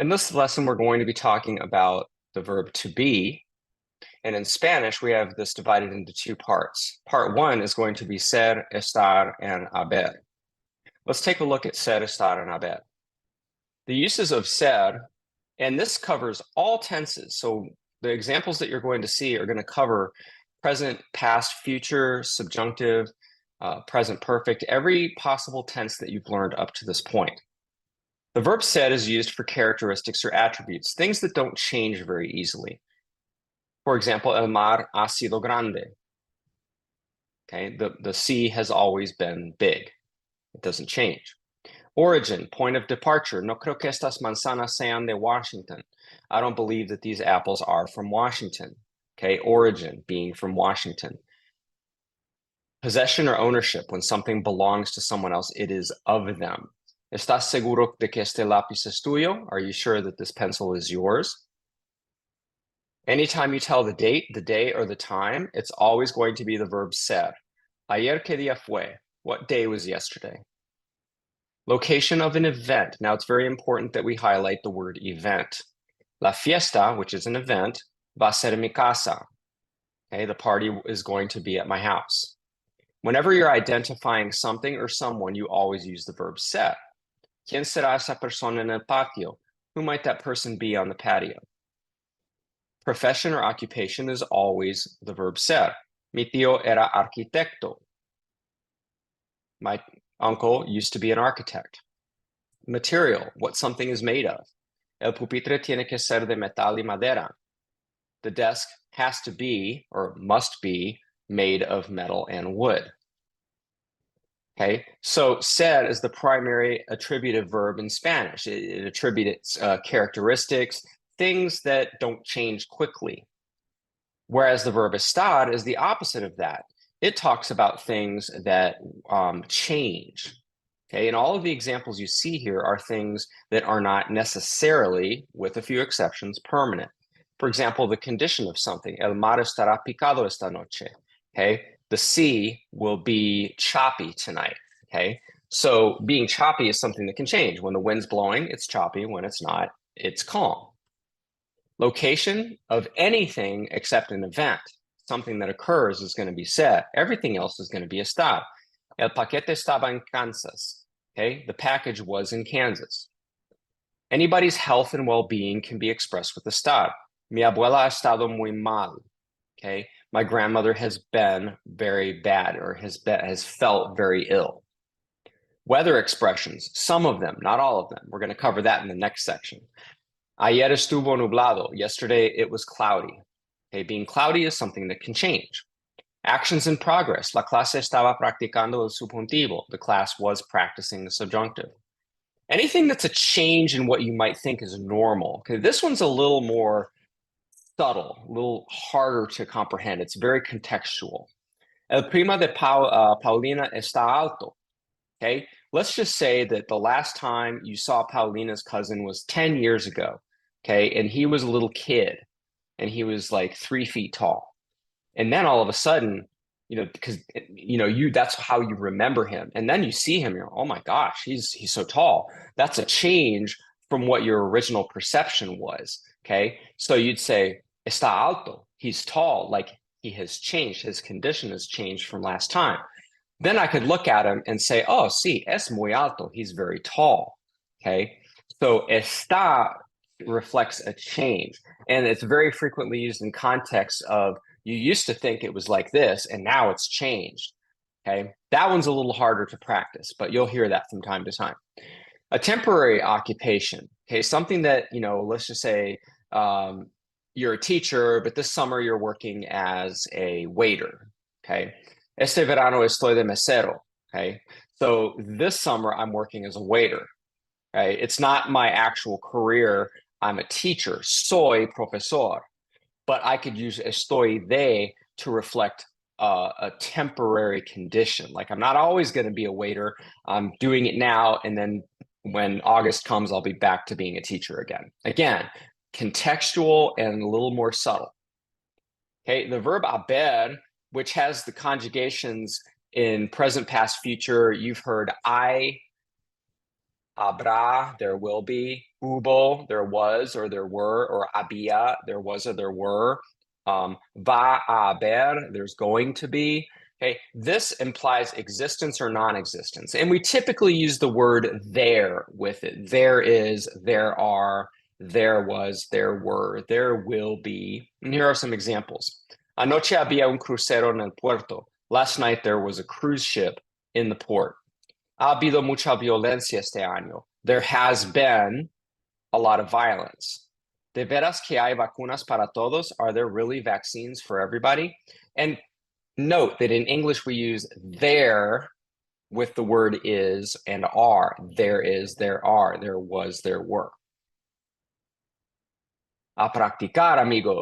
In this lesson, we're going to be talking about the verb to be. And in Spanish, we have this divided into two parts. Part one is going to be ser, estar, and haber. Let's take a look at ser, estar, and haber. The uses of ser, and this covers all tenses. So the examples that you're going to see are going to cover present, past, future, subjunctive, present perfect, every possible tense that you've learned up to this point. The verb ser is used for characteristics or attributes, things that don't change very easily. For example, el mar ha sido grande. Okay, the sea has always been big. It doesn't change. Origin, point of departure. No creo que estas manzanas sean de Washington. I don't believe that these apples are from Washington. Okay, origin, being from Washington. Possession or ownership, when something belongs to someone else, it is of them. ¿Estás seguro de que este lápiz es tuyo? Are you sure that this pencil is yours? Anytime you tell the date, the day, or the time, it's always going to be the verb ser. Ayer qué día fue? What day was yesterday? Location of an event. Now, it's very important that we highlight the word event. La fiesta, which is an event, va a ser en mi casa. Okay, the party is going to be at my house. Whenever you're identifying something or someone, you always use the verb ser. ¿Quién será esa persona en el patio? Who might that person be on the patio? Profession or occupation is always the verb ser. Mi tío era arquitecto. My uncle used to be an architect. Material, what something is made of. El pupitre tiene que ser de metal y madera. The desk has to be, or must be, made of metal and wood. Okay, so ser is the primary attributive verb in Spanish. It attributes characteristics, things that don't change quickly. Whereas the verb estar is the opposite of that. It talks about things that change. Okay, and all of the examples you see here are things that are not necessarily, with a few exceptions, permanent. For example, the condition of something. El mar estará picado esta noche. Okay, the sea will be choppy tonight. Okay, so being choppy is something that can change. When the wind's blowing, it's choppy. When it's not, it's calm. Location of anything except an event, something that occurs, is going to be ser. Everything else is going to be estar. El paquete estaba en Kansas. Okay, the package was in Kansas. Anybody's health and well-being can be expressed with estar. Mi abuela ha estado muy mal. Okay, my grandmother has been very bad, or has felt very ill. Weather expressions, some of them, not all of them. We're going to cover that in the next section. Ayer estuvo nublado. Yesterday it was cloudy. Okay, being cloudy is something that can change. Actions in progress. La clase estaba practicando el subjuntivo. The class was practicing the subjunctive. Anything that's a change in what you might think is normal. Okay, this one's a little more subtle, a little harder to comprehend. It's very contextual. El prima de Paulina está alto. Okay, let's just say that the last time you saw Paulina's cousin was 10 years ago. Okay, and he was a little kid and he was like 3 feet tall. And then all of a sudden, because that's how you remember him. And then you see him, you're, oh my gosh, he's so tall. That's a change from what your original perception was. Okay, so you'd say, está alto, he's tall, like he has changed, his condition has changed from last time. Then I could look at him and say, oh, sí, es muy alto, he's very tall. Okay, so está reflects a change, and it's very frequently used in context of you used to think it was like this, and now it's changed. Okay, that one's a little harder to practice, but you'll hear that from time to time. A temporary occupation, okay, something that, let's just say you're a teacher, but this summer you're working as a waiter. Okay, este verano estoy de mesero. Okay, so this summer I'm working as a waiter. Right, it's not my actual career. I'm a teacher, soy profesor, but I could use estoy de to reflect a temporary condition. Like I'm not always going to be a waiter. I'm doing it now, and then when August comes, I'll be back to being a teacher again. Again, contextual and a little more subtle. Okay, the verb haber, which has the conjugations in present, past, future. You've heard I Habrá, there will be. Hubo, there was or there were. Or había, there was or there were. Va a haber, there's going to be. Okay, this implies existence or non-existence. And we typically use the word there with it. There is, there are, there was, there were, there will be. And here are some examples. Anoche había un crucero en el puerto. Last night there was a cruise ship in the port. Ha habido mucha violencia este año. There has been a lot of violence. ¿De veras que hay vacunas para todos? Are there really vaccines for everybody? And note that in English we use there with the word is and are. There is, there are, there was, there were. A practicar, amigos.